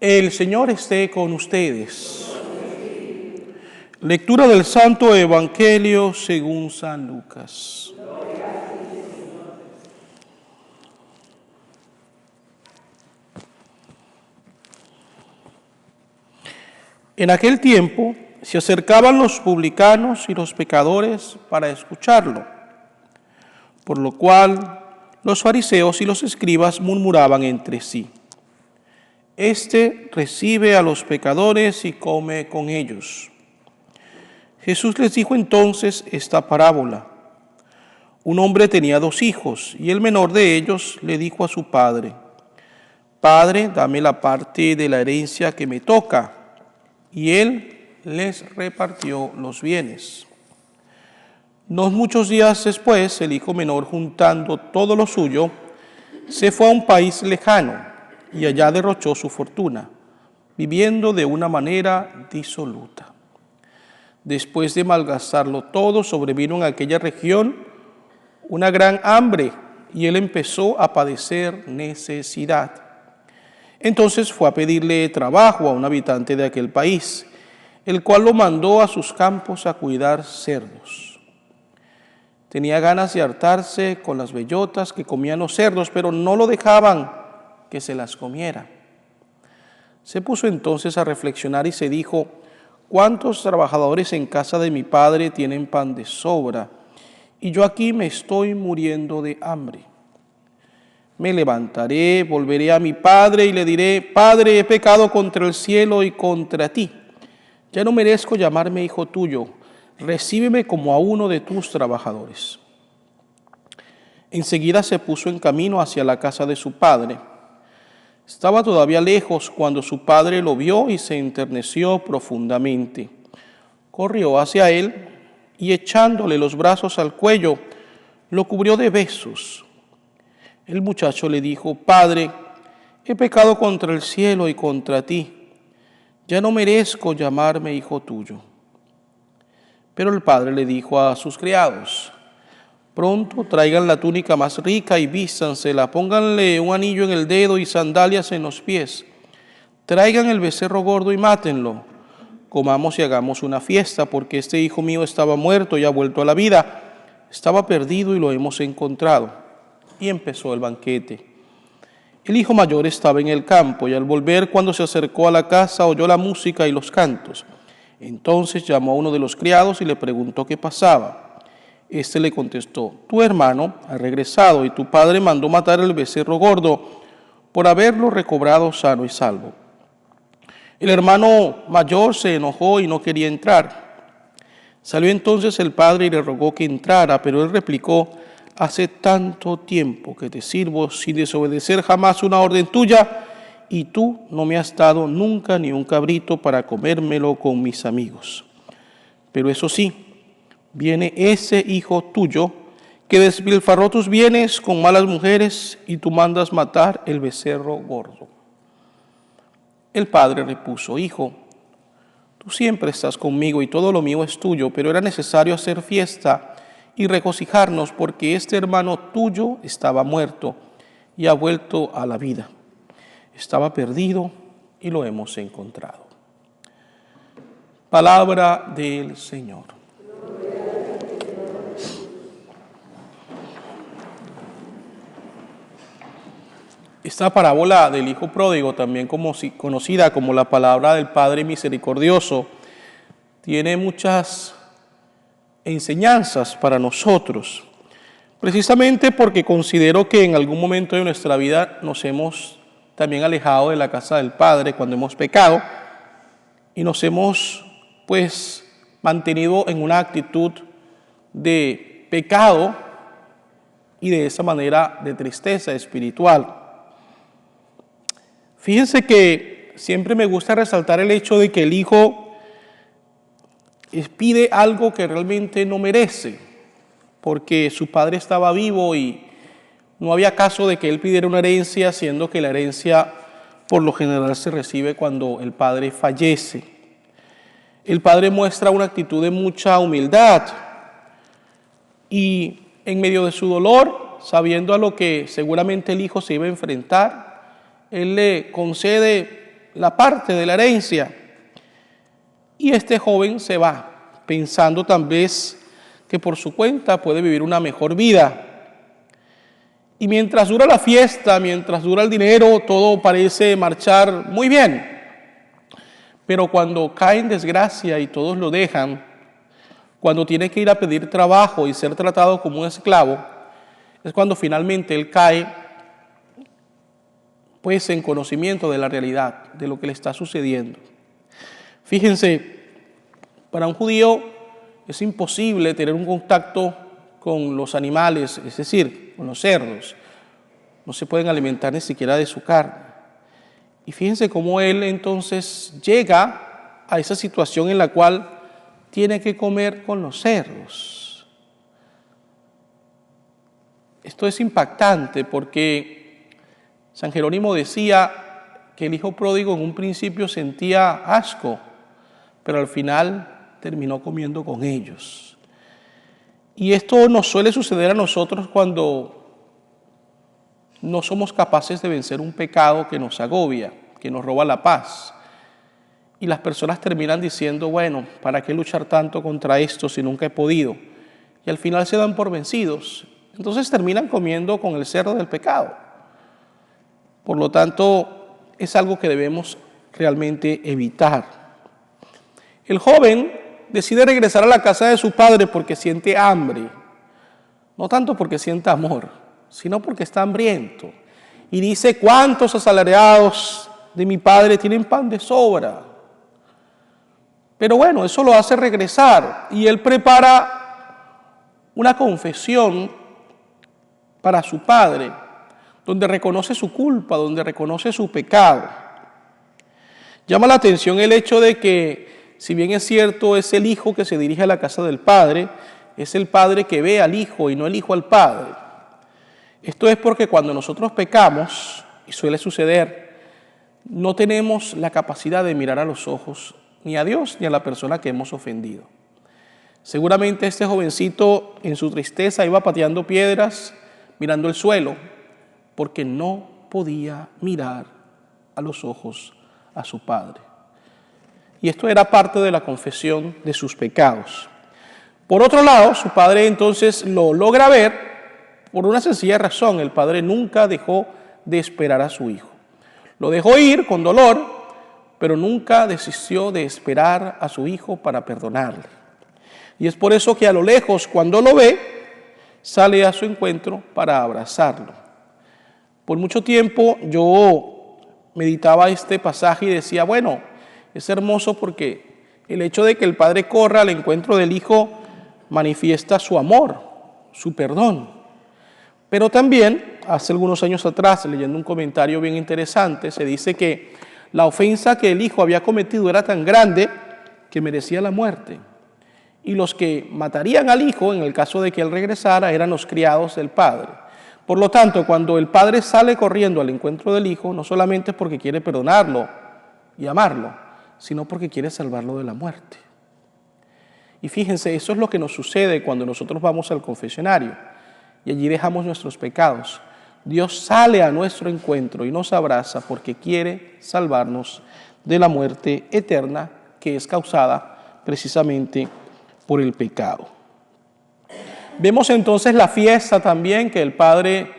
El Señor esté con ustedes. Lectura del Santo Evangelio según San Lucas. En aquel tiempo se acercaban los publicanos y los pecadores para escucharlo, por lo cual los fariseos y los escribas murmuraban entre sí: Este recibe a los pecadores y come con ellos. Jesús les dijo entonces esta parábola. Un hombre tenía 2 hijos, y el menor de ellos le dijo a su padre: Padre, dame la parte de la herencia que me toca. Y él les repartió los bienes. No muchos días después, el hijo menor, juntando todo lo suyo, se fue a un país lejano y allá derrochó su fortuna, viviendo de una manera disoluta. Después de malgastarlo todo, sobrevino en aquella región una gran hambre y él empezó a padecer necesidad. Entonces fue a pedirle trabajo a un habitante de aquel país, el cual lo mandó a sus campos a cuidar cerdos. Tenía ganas de hartarse con las bellotas que comían los cerdos, pero no lo dejaban que se las comiera. Se puso entonces a reflexionar y se dijo: ¿Cuántos trabajadores en casa de mi padre tienen pan de sobra, y yo aquí me estoy muriendo de hambre? Me levantaré, volveré a mi padre y le diré: Padre, he pecado contra el cielo y contra ti. Ya no merezco llamarme hijo tuyo. Recíbeme como a uno de tus trabajadores. Enseguida se puso en camino hacia la casa de su padre. Estaba todavía lejos cuando su padre lo vio y se enterneció profundamente. Corrió hacia él y echándole los brazos al cuello, lo cubrió de besos. El muchacho le dijo: Padre, he pecado contra el cielo y contra ti. Ya no merezco llamarme hijo tuyo. Pero el padre le dijo a sus criados: Pronto traigan la túnica más rica y vístansela, pónganle un anillo en el dedo y sandalias en los pies. Traigan el becerro gordo y mátenlo. Comamos y hagamos una fiesta, porque este hijo mío estaba muerto y ha vuelto a la vida. Estaba perdido y lo hemos encontrado. Y empezó el banquete. El hijo mayor estaba en el campo, y al volver, cuando se acercó a la casa, oyó la música y los cantos. Entonces llamó a uno de los criados y le preguntó qué pasaba. Este le contestó: Tu hermano ha regresado, y tu padre mandó matar el becerro gordo por haberlo recobrado sano y salvo. El hermano mayor se enojó y no quería entrar. Salió entonces el padre y le rogó que entrara, pero él replicó: Hace tanto tiempo que te sirvo sin desobedecer jamás una orden tuya, y tú no me has dado nunca ni un cabrito para comérmelo con mis amigos. Pero eso sí, viene ese hijo tuyo que despilfarró tus bienes con malas mujeres, y tú mandas matar el becerro gordo. El padre repuso: Hijo, tú siempre estás conmigo y todo lo mío es tuyo, pero era necesario hacer fiesta y regocijarnos, porque este hermano tuyo estaba muerto y ha vuelto a la vida. Estaba perdido y lo hemos encontrado. Palabra del Señor. Esta parábola del hijo pródigo, también conocida como la palabra del Padre misericordioso, tiene muchas enseñanzas para nosotros, precisamente porque considero que en algún momento de nuestra vida nos hemos también alejado de la casa del Padre cuando hemos pecado y nos hemos mantenido en una actitud de pecado y de esa manera de tristeza espiritual. Fíjense que siempre me gusta resaltar el hecho de que el hijo pide algo que realmente no merece, porque su padre estaba vivo y no había caso de que él pidiera una herencia, siendo que la herencia por lo general se recibe cuando el padre fallece. El padre muestra una actitud de mucha humildad y en medio de su dolor, sabiendo a lo que seguramente el hijo se iba a enfrentar, él le concede la parte de la herencia. Y este joven se va, pensando tal vez que por su cuenta puede vivir una mejor vida. Y mientras dura la fiesta, mientras dura el dinero, todo parece marchar muy bien. Pero cuando cae en desgracia y todos lo dejan, cuando tiene que ir a pedir trabajo y ser tratado como un esclavo, es cuando finalmente él cae pues en conocimiento de la realidad, de lo que le está sucediendo. Fíjense, para un judío es imposible tener un contacto con los animales, es decir, con los cerdos. No se pueden alimentar ni siquiera de su carne. Y fíjense cómo él entonces llega a esa situación en la cual tiene que comer con los cerdos. Esto es impactante porque San Jerónimo decía que el hijo pródigo en un principio sentía asco, pero al final terminó comiendo con ellos. Y esto nos suele suceder a nosotros cuando no somos capaces de vencer un pecado que nos agobia, que nos roba la paz. Y las personas terminan diciendo, bueno, ¿para qué luchar tanto contra esto si nunca he podido? Y al final se dan por vencidos. Entonces terminan comiendo con el cerdo del pecado. Por lo tanto, es algo que debemos realmente evitar. El joven decide regresar a la casa de su padre porque siente hambre, no tanto porque sienta amor, sino porque está hambriento. Y dice, ¿cuántos asalariados de mi padre tienen pan de sobra? Pero bueno, eso lo hace regresar y él prepara una confesión para su padre, donde reconoce su culpa, donde reconoce su pecado. Llama la atención el hecho de que, si bien es cierto, es el hijo que se dirige a la casa del padre, es el padre que ve al hijo y no el hijo al padre. Esto es porque cuando nosotros pecamos, y suele suceder, no tenemos la capacidad de mirar a los ojos ni a Dios ni a la persona que hemos ofendido. Seguramente este jovencito en su tristeza iba pateando piedras, mirando el suelo, porque no podía mirar a los ojos a su padre. Y esto era parte de la confesión de sus pecados. Por otro lado, su padre entonces lo logra ver por una sencilla razón. El padre nunca dejó de esperar a su hijo. Lo dejó ir con dolor, pero nunca desistió de esperar a su hijo para perdonarle. Y es por eso que a lo lejos, cuando lo ve, sale a su encuentro para abrazarlo. Por mucho tiempo yo meditaba este pasaje y decía, bueno, es hermoso porque el hecho de que el padre corra al encuentro del hijo manifiesta su amor, su perdón. Pero también, hace algunos años atrás, leyendo un comentario bien interesante, se dice que la ofensa que el hijo había cometido era tan grande que merecía la muerte. Y los que matarían al hijo, en el caso de que él regresara, eran los criados del padre. Por lo tanto, cuando el padre sale corriendo al encuentro del hijo, no solamente es porque quiere perdonarlo y amarlo, sino porque quiere salvarlo de la muerte. Y fíjense, eso es lo que nos sucede cuando nosotros vamos al confesionario y allí dejamos nuestros pecados. Dios sale a nuestro encuentro y nos abraza porque quiere salvarnos de la muerte eterna que es causada precisamente por el pecado. Vemos entonces la fiesta también que el padre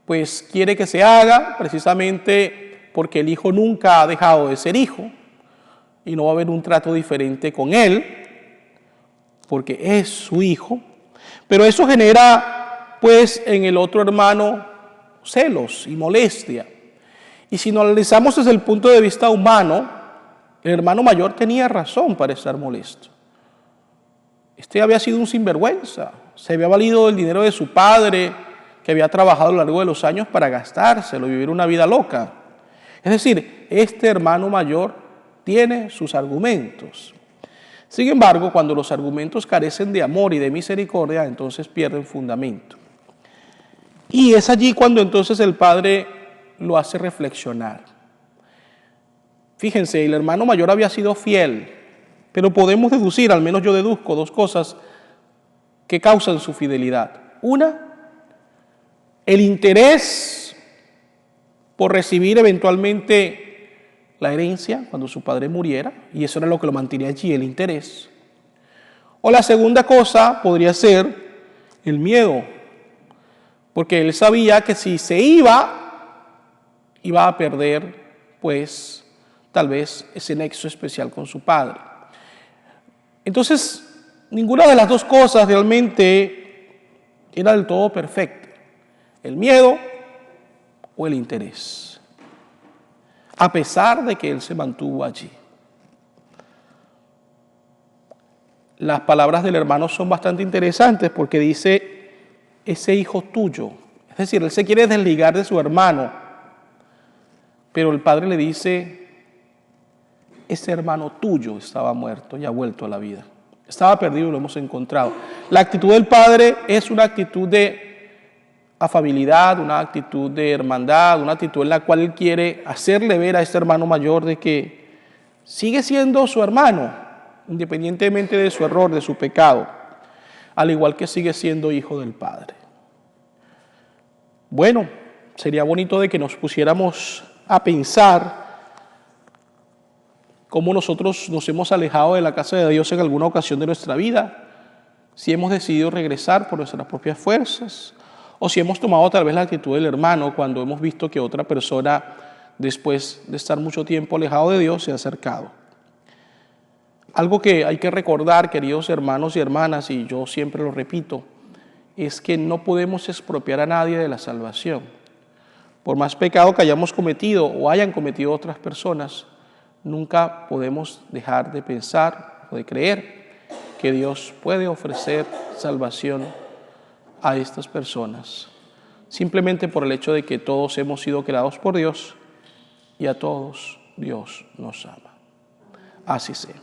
pues quiere que se haga precisamente porque el hijo nunca ha dejado de ser hijo y no va a haber un trato diferente con él porque es su hijo, pero eso genera pues en el otro hermano celos y molestia. Y si nos analizamos desde el punto de vista humano, el hermano mayor tenía razón para estar molesto. Este había sido un sinvergüenza, se había valido del dinero de su padre, que había trabajado a lo largo de los años para gastárselo y vivir una vida loca. Es decir, este hermano mayor tiene sus argumentos. Sin embargo, cuando los argumentos carecen de amor y de misericordia, entonces pierden fundamento. Y es allí cuando entonces el padre lo hace reflexionar. Fíjense, el hermano mayor había sido fiel, pero podemos deducir, al menos yo deduzco, dos cosas que causan su fidelidad. Una, el interés por recibir eventualmente la herencia cuando su padre muriera, y eso era lo que lo mantenía allí, el interés. O la segunda cosa podría ser el miedo, porque él sabía que si se iba a perder, pues, tal vez ese nexo especial con su padre. Entonces, ninguna de las dos cosas realmente era del todo perfecta, el miedo o el interés, a pesar de que él se mantuvo allí. Las palabras del hermano son bastante interesantes porque dice, ese hijo tuyo. Es decir, él se quiere desligar de su hermano, pero el padre le dice, ese hermano tuyo estaba muerto y ha vuelto a la vida. Estaba perdido y lo hemos encontrado. La actitud del padre es una actitud de afabilidad, una actitud de hermandad, una actitud en la cual él quiere hacerle ver a este hermano mayor de que sigue siendo su hermano, independientemente de su error, de su pecado, al igual que sigue siendo hijo del Padre. Bueno, sería bonito de que nos pusiéramos a pensar cómo nosotros nos hemos alejado de la casa de Dios en alguna ocasión de nuestra vida, si hemos decidido regresar por nuestras propias fuerzas, o si hemos tomado tal vez la actitud del hermano cuando hemos visto que otra persona, después de estar mucho tiempo alejado de Dios, se ha acercado. Algo que hay que recordar, queridos hermanos y hermanas, y yo siempre lo repito, es que no podemos expropiar a nadie de la salvación. Por más pecado que hayamos cometido o hayan cometido otras personas, nunca podemos dejar de pensar o de creer que Dios puede ofrecer salvación a estas personas, simplemente por el hecho de que todos hemos sido creados por Dios y a todos Dios nos ama. Así sea.